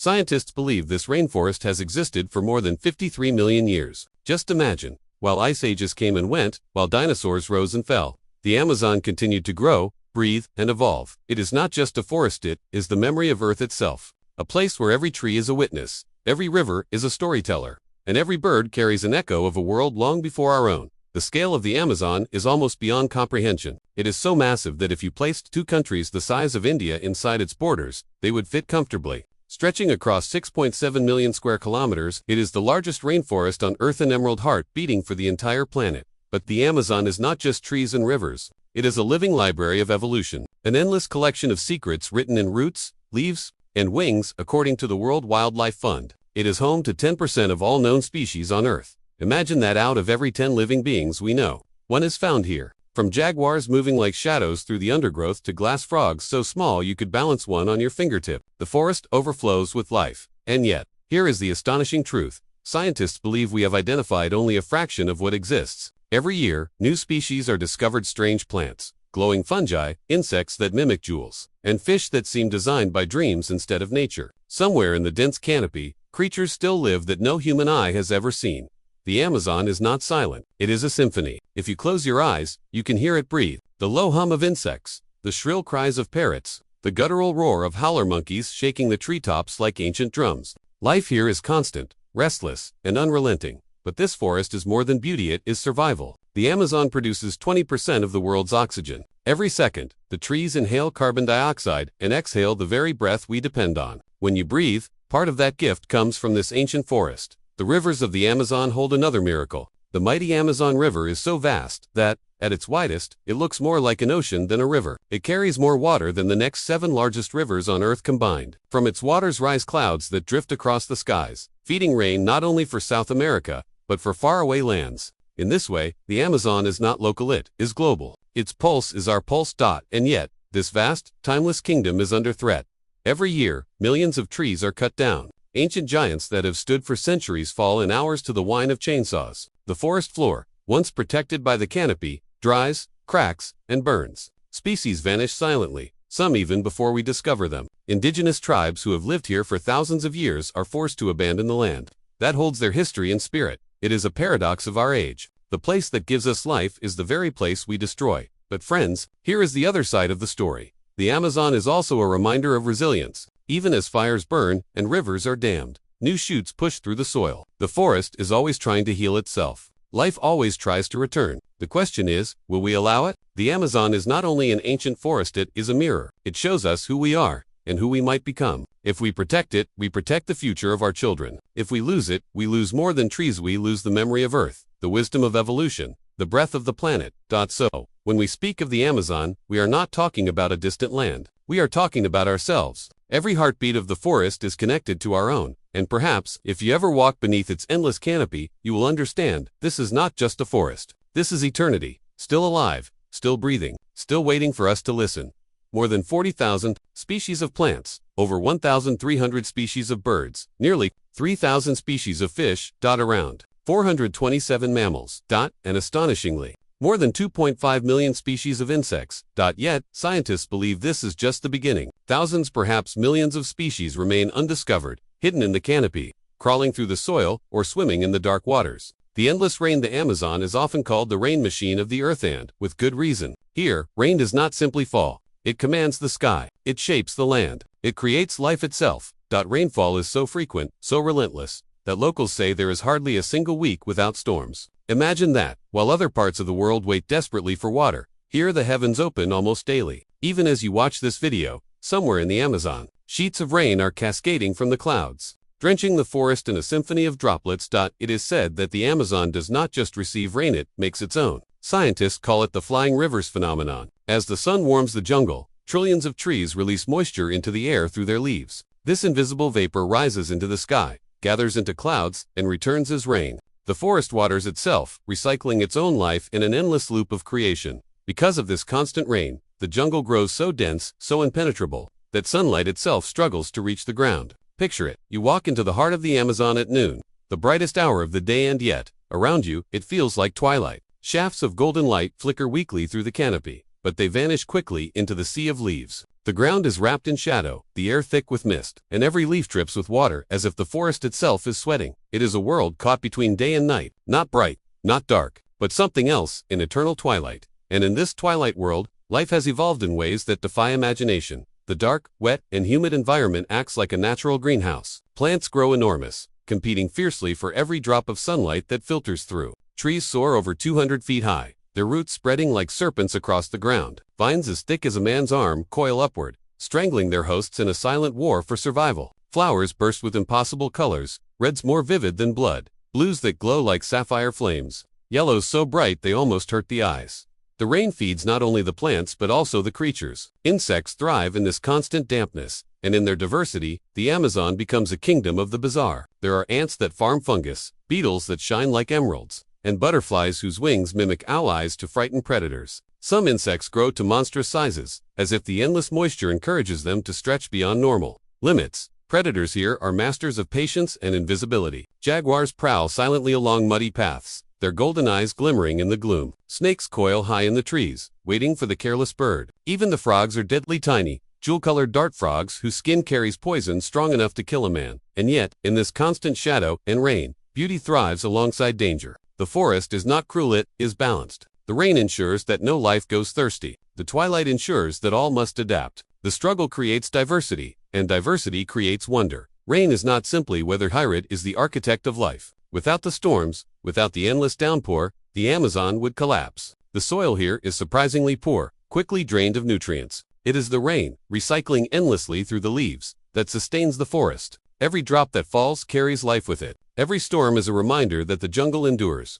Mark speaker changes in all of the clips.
Speaker 1: Scientists believe this rainforest has existed for more than 53 million years. Just imagine, while ice ages came and went, while dinosaurs rose and fell, the Amazon continued to grow, breathe, and evolve. It is not just a forest, it is the memory of Earth itself. A place where every tree is a witness, every river is a storyteller, and every bird carries an echo of a world long before our own. The scale of the Amazon is almost beyond comprehension. It is so massive that if you placed two countries the size of India inside its borders, they would fit comfortably. Stretching across 6.7 million square kilometers, it is the largest rainforest on Earth, an emerald heart beating for the entire planet. But the Amazon is not just trees and rivers. It is a living library of evolution, an endless collection of secrets written in roots, leaves, and wings, according to the World Wildlife Fund. It is home to 10% of all known species on Earth. Imagine that out of every 10 living beings we know, one is found here. From jaguars moving like shadows through the undergrowth to glass frogs so small you could balance one on your fingertip, the forest overflows with life. And yet, here is the astonishing truth. Scientists believe we have identified only a fraction of what exists. Every year, new species are discovered: strange plants, glowing fungi, insects that mimic jewels, and fish that seem designed by dreams instead of nature. Somewhere in the dense canopy, creatures still live that no human eye has ever seen. The Amazon is not silent. It is a symphony. If you close your eyes, you can hear it breathe. The low hum of insects, the shrill cries of parrots, the guttural roar of howler monkeys shaking the treetops like ancient drums. Life here is constant, restless, and unrelenting. But this forest is more than beauty, it is survival. The Amazon produces 20% of the world's oxygen. Every second, the trees inhale carbon dioxide and exhale the very breath we depend on. When you breathe, part of that gift comes from this ancient forest. The rivers of the Amazon hold another miracle. The mighty Amazon River is so vast that, at its widest, it looks more like an ocean than a river. It carries more water than the next 7 largest rivers on Earth combined. From its waters rise clouds that drift across the skies, feeding rain not only for South America, but for faraway lands. In this way, the Amazon is not local, it is global. Its pulse is our pulse. And yet, this vast, timeless kingdom is under threat. Every year, millions of trees are cut down. Ancient giants that have stood for centuries fall in hours to the whine of chainsaws. The forest floor, once protected by the canopy, dries, cracks, and burns. Species vanish silently, some even before we discover them. Indigenous tribes who have lived here for thousands of years are forced to abandon the land. That holds their history and spirit. It is a paradox of our age. The place that gives us life is the very place we destroy. But friends, here is the other side of the story. The Amazon is also a reminder of resilience. Even as fires burn and rivers are dammed, new shoots push through the soil. The forest is always trying to heal itself. Life always tries to return. The question is, will we allow it? The Amazon is not only an ancient forest, it is a mirror. It shows us who we are and who we might become. If we protect it, we protect the future of our children. If we lose it, we lose more than trees. We lose the memory of Earth, the wisdom of evolution, the breath of the planet. So, when we speak of the Amazon, we are not talking about a distant land. We are talking about ourselves. Every heartbeat of the forest is connected to our own. And perhaps, if you ever walk beneath its endless canopy, you will understand, this is not just a forest. This is eternity, still alive, still breathing, still waiting for us to listen. More than 40,000 species of plants, over 1,300 species of birds, nearly 3,000 species of fish, around 427 mammals, and astonishingly, more than 2.5 million species of insects. Yet, scientists believe this is just the beginning. Thousands, perhaps millions of species remain undiscovered, hidden in the canopy, crawling through the soil, or swimming in the dark waters. The endless rain. The Amazon is often called the rain machine of the earth, and with good reason. Here, rain does not simply fall. It commands the sky. It shapes the land. It creates life itself. Rainfall is so frequent, so relentless, that locals say there is hardly a single week without storms. Imagine that, while other parts of the world wait desperately for water, here the heavens open almost daily. Even as you watch this video, somewhere in the Amazon, sheets of rain are cascading from the clouds, drenching the forest in a symphony of droplets. It is said that the Amazon does not just receive rain, it makes its own. Scientists call it the flying rivers phenomenon. As the sun warms the jungle, trillions of trees release moisture into the air through their leaves. This invisible vapor rises into the sky, gathers into clouds, and returns as rain. The forest waters itself, recycling its own life in an endless loop of creation. Because of this constant rain, the jungle grows so dense, so impenetrable, that sunlight itself struggles to reach the ground. Picture it. You walk into the heart of the Amazon at noon, the brightest hour of the day, and yet, around you, it feels like twilight. Shafts of golden light flicker weakly through the canopy, but they vanish quickly into the sea of leaves. The ground is wrapped in shadow, the air thick with mist, and every leaf drips with water as if the forest itself is sweating. It is a world caught between day and night, not bright, not dark, but something else, in eternal twilight. And in this twilight world, life has evolved in ways that defy imagination. The dark, wet, and humid environment acts like a natural greenhouse. Plants grow enormous, competing fiercely for every drop of sunlight that filters through. Trees soar over 200 feet high, their roots spreading like serpents across the ground. Vines as thick as a man's arm coil upward, strangling their hosts in a silent war for survival. Flowers burst with impossible colors, reds more vivid than blood, blues that glow like sapphire flames, yellows so bright they almost hurt the eyes. The rain feeds not only the plants but also the creatures. Insects thrive in this constant dampness, and in their diversity, the Amazon becomes a kingdom of the bizarre. There are ants that farm fungus, beetles that shine like emeralds, and butterflies whose wings mimic owl eyes to frighten predators. Some insects grow to monstrous sizes, as if the endless moisture encourages them to stretch beyond normal limits. Predators here are masters of patience and invisibility. Jaguars prowl silently along muddy paths, their golden eyes glimmering in the gloom. Snakes coil high in the trees, waiting for the careless bird. Even the frogs are deadly tiny, jewel-colored dart frogs whose skin carries poison strong enough to kill a man. And yet, in this constant shadow and rain, beauty thrives alongside danger. The forest is not cruel, it is balanced. The rain ensures that no life goes thirsty. The twilight ensures that all must adapt. The struggle creates diversity, and diversity creates wonder. Rain is not simply weather, it is the architect of life. Without the storms, without the endless downpour, the Amazon would collapse. The soil here is surprisingly poor, quickly drained of nutrients. It is the rain, recycling endlessly through the leaves, that sustains the forest. Every drop that falls carries life with it. Every storm is a reminder that the jungle endures.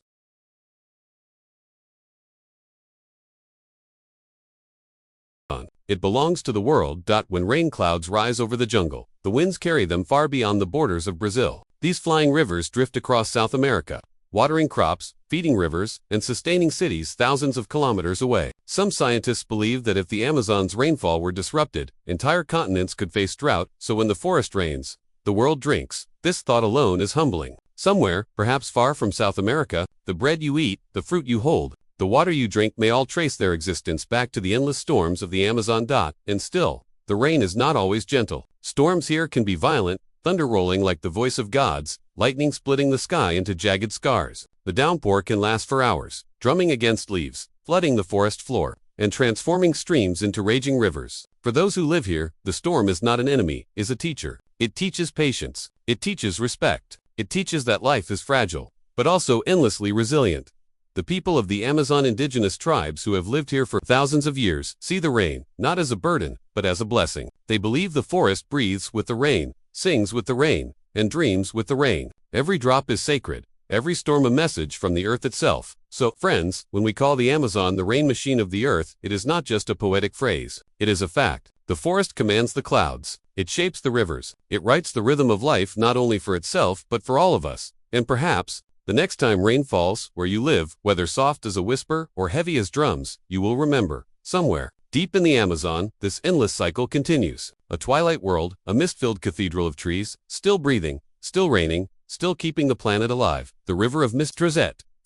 Speaker 1: It belongs to the world. When rain clouds rise over the jungle, the winds carry them far beyond the borders of Brazil. These flying rivers drift across South America, watering crops, feeding rivers, and sustaining cities thousands of kilometers away. Some scientists believe that if the Amazon's rainfall were disrupted, entire continents could face drought, so when the forest rains, the world drinks. This thought alone is humbling. Somewhere, perhaps far from South America, the bread you eat, the fruit you hold, the water you drink may all trace their existence back to the endless storms of the Amazon. And still, the rain is not always gentle. Storms here can be violent, thunder rolling like the voice of gods, lightning splitting the sky into jagged scars. The downpour can last for hours, drumming against leaves, flooding the forest floor, and transforming streams into raging rivers. For those who live here, the storm is not an enemy, it is a teacher. It teaches patience. It teaches respect. It teaches that life is fragile, but also endlessly resilient. The people of the Amazon indigenous tribes who have lived here for thousands of years see the rain, not as a burden, but as a blessing. They believe the forest breathes with the rain, sings with the rain, and dreams with the rain. Every drop is sacred, every storm a message from the earth itself. So, friends, when we call the Amazon the rain machine of the earth, it is not just a poetic phrase. It is a fact. The forest commands the clouds. It shapes the rivers. It writes the rhythm of life not only for itself but for all of us. And perhaps, the next time rain falls where you live, whether soft as a whisper or heavy as drums, you will remember, somewhere, deep in the Amazon, this endless cycle continues. A twilight world, a mist-filled cathedral of trees, still breathing, still raining, still keeping the planet alive. The river of mist.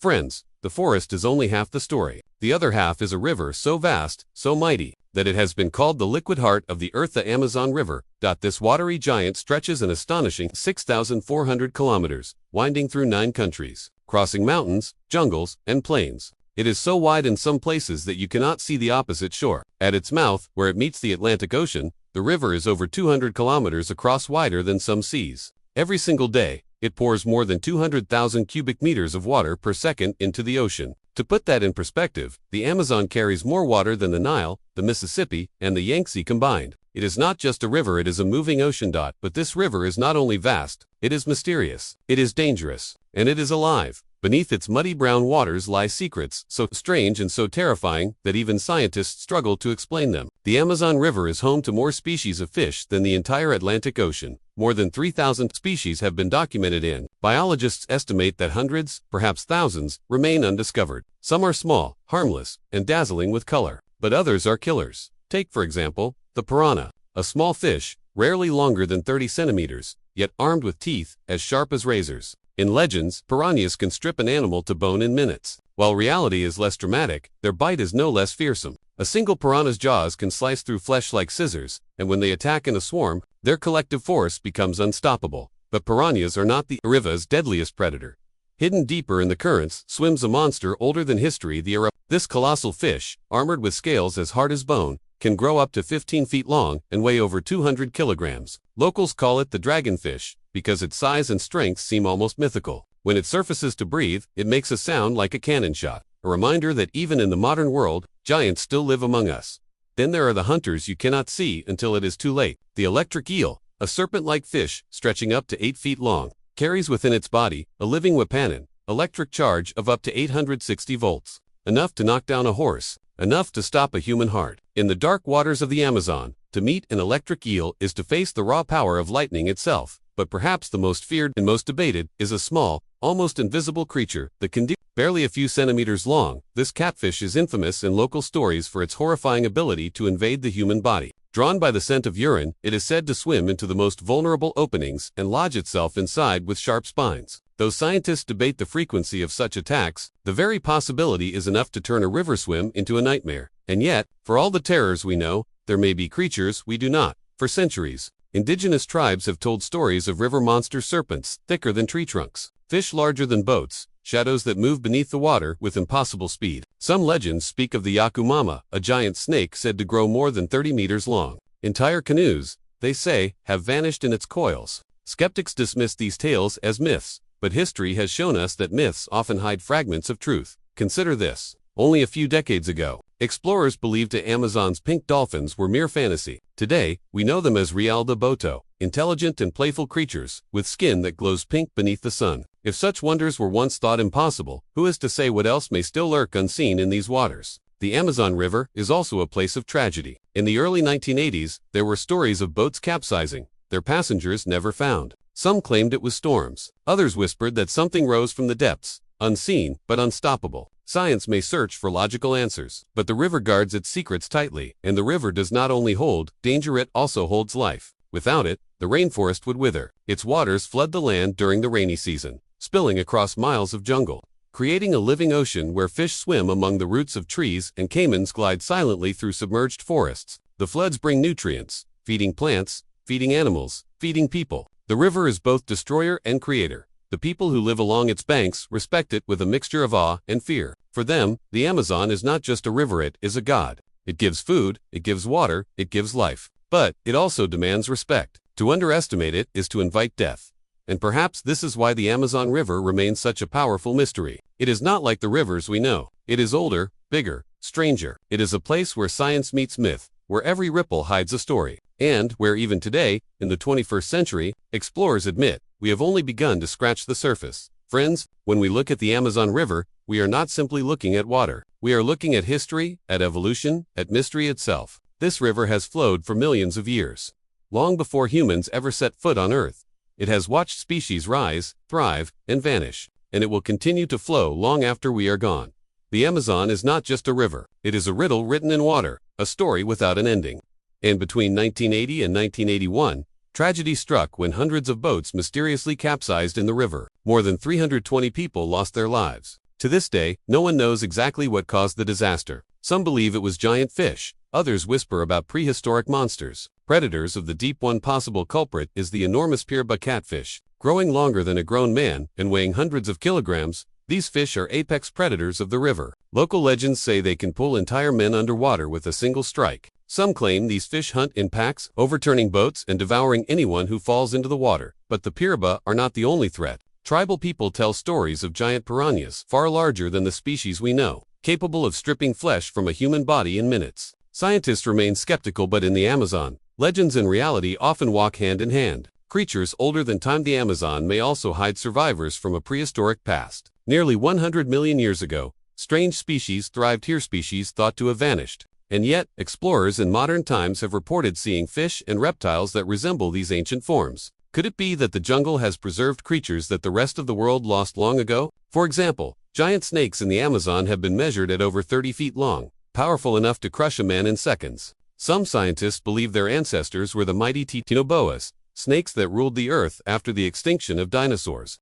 Speaker 1: Friends, the forest is only half the story. The other half is a river so vast, so mighty, that it has been called the liquid heart of the earth, the Amazon River. This watery giant stretches an astonishing 6,400 kilometers, winding through 9 countries, crossing mountains, jungles, and plains. It is so wide in some places that you cannot see the opposite shore. At its mouth, where it meets the Atlantic Ocean, the river is over 200 kilometers across, wider than some seas. Every single day, it pours more than 200,000 cubic meters of water per second into the ocean. To put that in perspective, the Amazon carries more water than the Nile, the Mississippi, and the Yangtze combined. It is not just a river, it is a moving ocean. But this river is not only vast, it is mysterious, it is dangerous, and it is alive. Beneath its muddy brown waters lie secrets so strange and so terrifying that even scientists struggle to explain them. The Amazon River is home to more species of fish than the entire Atlantic Ocean. More than 3,000 species have been documented in. Biologists estimate that hundreds, perhaps thousands, remain undiscovered. Some are small, harmless, and dazzling with color, but others are killers. Take, for example, the piranha, a small fish, rarely longer than 30 centimeters, yet armed with teeth as sharp as razors. In legends, piranhas can strip an animal to bone in minutes. While reality is less dramatic, their bite is no less fearsome. A single piranha's jaws can slice through flesh like scissors, and when they attack in a swarm, their collective force becomes unstoppable. But piranhas are not the Ariva's deadliest predator. Hidden deeper in the currents swims a monster older than history, the Ariva. This colossal fish, armored with scales as hard as bone, can grow up to 15 feet long and weigh over 200 kilograms. Locals call it the dragonfish because its size and strength seem almost mythical. When it surfaces to breathe, it makes a sound like a cannon shot, a reminder that even in the modern world, giants still live among us. Then there are the hunters you cannot see until it is too late. The electric eel, a serpent-like fish stretching up to 8 feet long, carries within its body a living weapon, electric charge of up to 860 volts. Enough to knock down a horse, enough to stop a human heart. In the dark waters of the Amazon, to meet an electric eel is to face the raw power of lightning itself. But perhaps the most feared and most debated is a small, almost invisible creature that can be barely a few centimeters long. This catfish is infamous in local stories for its horrifying ability to invade the human body. Drawn by the scent of urine, it is said to swim into the most vulnerable openings and lodge itself inside with sharp spines. Though scientists debate the frequency of such attacks, the very possibility is enough to turn a river swim into a nightmare. And yet, for all the terrors we know, there may be creatures we do not. For centuries, indigenous tribes have told stories of river monster serpents thicker than tree trunks, fish larger than boats, shadows that move beneath the water with impossible speed. Some legends speak of the Yakumama, a giant snake said to grow more than 30 meters long. Entire canoes, they say, have vanished in its coils. Skeptics dismiss these tales as myths, but history has shown us that myths often hide fragments of truth. Consider this. Only a few decades ago, explorers believed the Amazon's pink dolphins were mere fantasy. Today, we know them as Real de Boto, intelligent and playful creatures, with skin that glows pink beneath the sun. If such wonders were once thought impossible, who is to say what else may still lurk unseen in these waters? The Amazon River is also a place of tragedy. In the early 1980s, there were stories of boats capsizing, their passengers never found. Some claimed it was storms. Others whispered that something rose from the depths, unseen but unstoppable. Science may search for logical answers, but the river guards its secrets tightly, and the river does not only hold danger, it also holds life. Without it, the rainforest would wither. Its waters flood the land during the rainy season, spilling across miles of jungle, creating a living ocean where fish swim among the roots of trees and caimans glide silently through submerged forests. The floods bring nutrients, feeding plants, feeding animals, feeding people. The river is both destroyer and creator. The people who live along its banks respect it with a mixture of awe and fear. For them, the Amazon is not just a river, it is a god. It gives food, it gives water, it gives life. But it also demands respect. To underestimate it is to invite death. And perhaps this is why the Amazon River remains such a powerful mystery. It is not like the rivers we know. It is older, bigger, stranger. It is a place where science meets myth, where every ripple hides a story, and where even today, in the 21st century, explorers admit, we have only begun to scratch the surface. Friends, when we look at the Amazon River, we are not simply looking at water. We are looking at history, at evolution, at mystery itself. This river has flowed for millions of years. Long before humans ever set foot on Earth, it has watched species rise, thrive, and vanish, and it will continue to flow long after we are gone. The Amazon is not just a river. It is a riddle written in water, a story without an ending. And between 1980 and 1981, tragedy struck when hundreds of boats mysteriously capsized in the river. More than 320 people lost their lives. To this day, no one knows exactly what caused the disaster. Some believe it was giant fish. Others whisper about prehistoric monsters, predators of the deep. One possible culprit is the enormous pirba catfish. Growing longer than a grown man and weighing hundreds of kilograms, these fish are apex predators of the river. Local legends say they can pull entire men underwater with a single strike. Some claim these fish hunt in packs, overturning boats and devouring anyone who falls into the water. But the pirba are not the only threat. Tribal people tell stories of giant piranhas, far larger than the species we know, capable of stripping flesh from a human body in minutes. Scientists remain skeptical, but in the Amazon, legends and reality often walk hand in hand. Creatures older than time. The Amazon may also hide survivors from a prehistoric past. Nearly 100 million years ago, strange species thrived here, species thought to have vanished. And yet, explorers in modern times have reported seeing fish and reptiles that resemble these ancient forms. Could it be that the jungle has preserved creatures that the rest of the world lost long ago? For example, giant snakes in the Amazon have been measured at over 30 feet long, powerful enough to crush a man in seconds. Some scientists believe their ancestors were the mighty titanoboas, snakes that ruled the earth after the extinction of dinosaurs.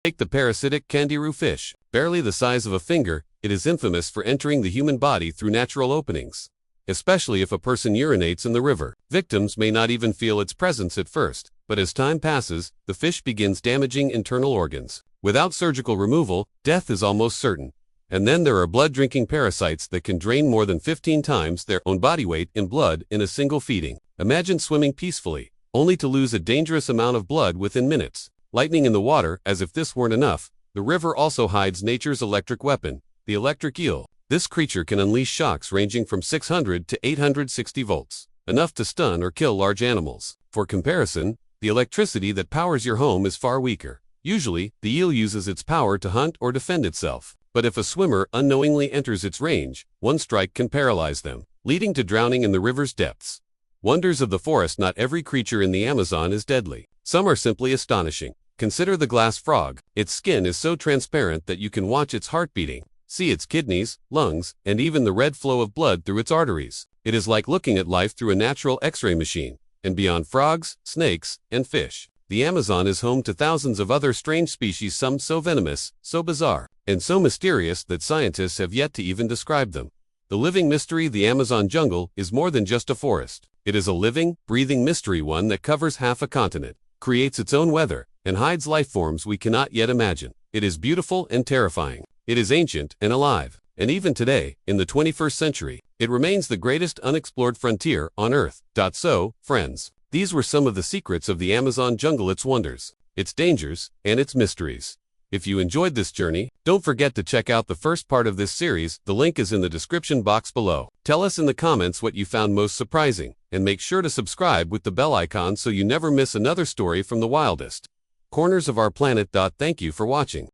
Speaker 1: Take the parasitic kangaroo fish. Barely the size of a finger, it is infamous for entering the human body through natural openings. Especially if a person urinates in the river. Victims may not even feel its presence at first, but as time passes, the fish begins damaging internal organs. Without surgical removal, death is almost certain. And then there are blood-drinking parasites that can drain more than 15 times their own body weight in blood in a single feeding. Imagine swimming peacefully, only to lose a dangerous amount of blood within minutes. Lightning in the water. As if this weren't enough, the river also hides nature's electric weapon, the electric eel. This creature can unleash shocks ranging from 600 to 860 volts, enough to stun or kill large animals. For comparison, the electricity that powers your home is far weaker. Usually, the eel uses its power to hunt or defend itself. But if a swimmer unknowingly enters its range, one strike can paralyze them, leading to drowning in the river's depths. Wonders of the forest. Not every creature in the Amazon is deadly. Some are simply astonishing. Consider the glass frog. Its skin is so transparent that you can watch its heart beating, see its kidneys, lungs, and even the red flow of blood through its arteries. It is like looking at life through a natural X-ray machine. And beyond frogs, snakes, and fish, the Amazon is home to thousands of other strange species, some so venomous, so bizarre, and so mysterious that scientists have yet to even describe them. The living mystery. The Amazon jungle is more than just a forest. It is a living, breathing mystery, one that covers half a continent, creates its own weather, and hides life forms we cannot yet imagine. It is beautiful and terrifying. It is ancient and alive. And even today, in the 21st century, it remains the greatest unexplored frontier on Earth. So, friends, these were some of the secrets of the Amazon jungle, its wonders, its dangers, and its mysteries. If you enjoyed this journey, don't forget to check out the first part of this series. The link is in the description box below. Tell us in the comments what you found most surprising, and make sure to subscribe with the bell icon so you never miss another story from the wildest corners of our planet. Thank you for watching.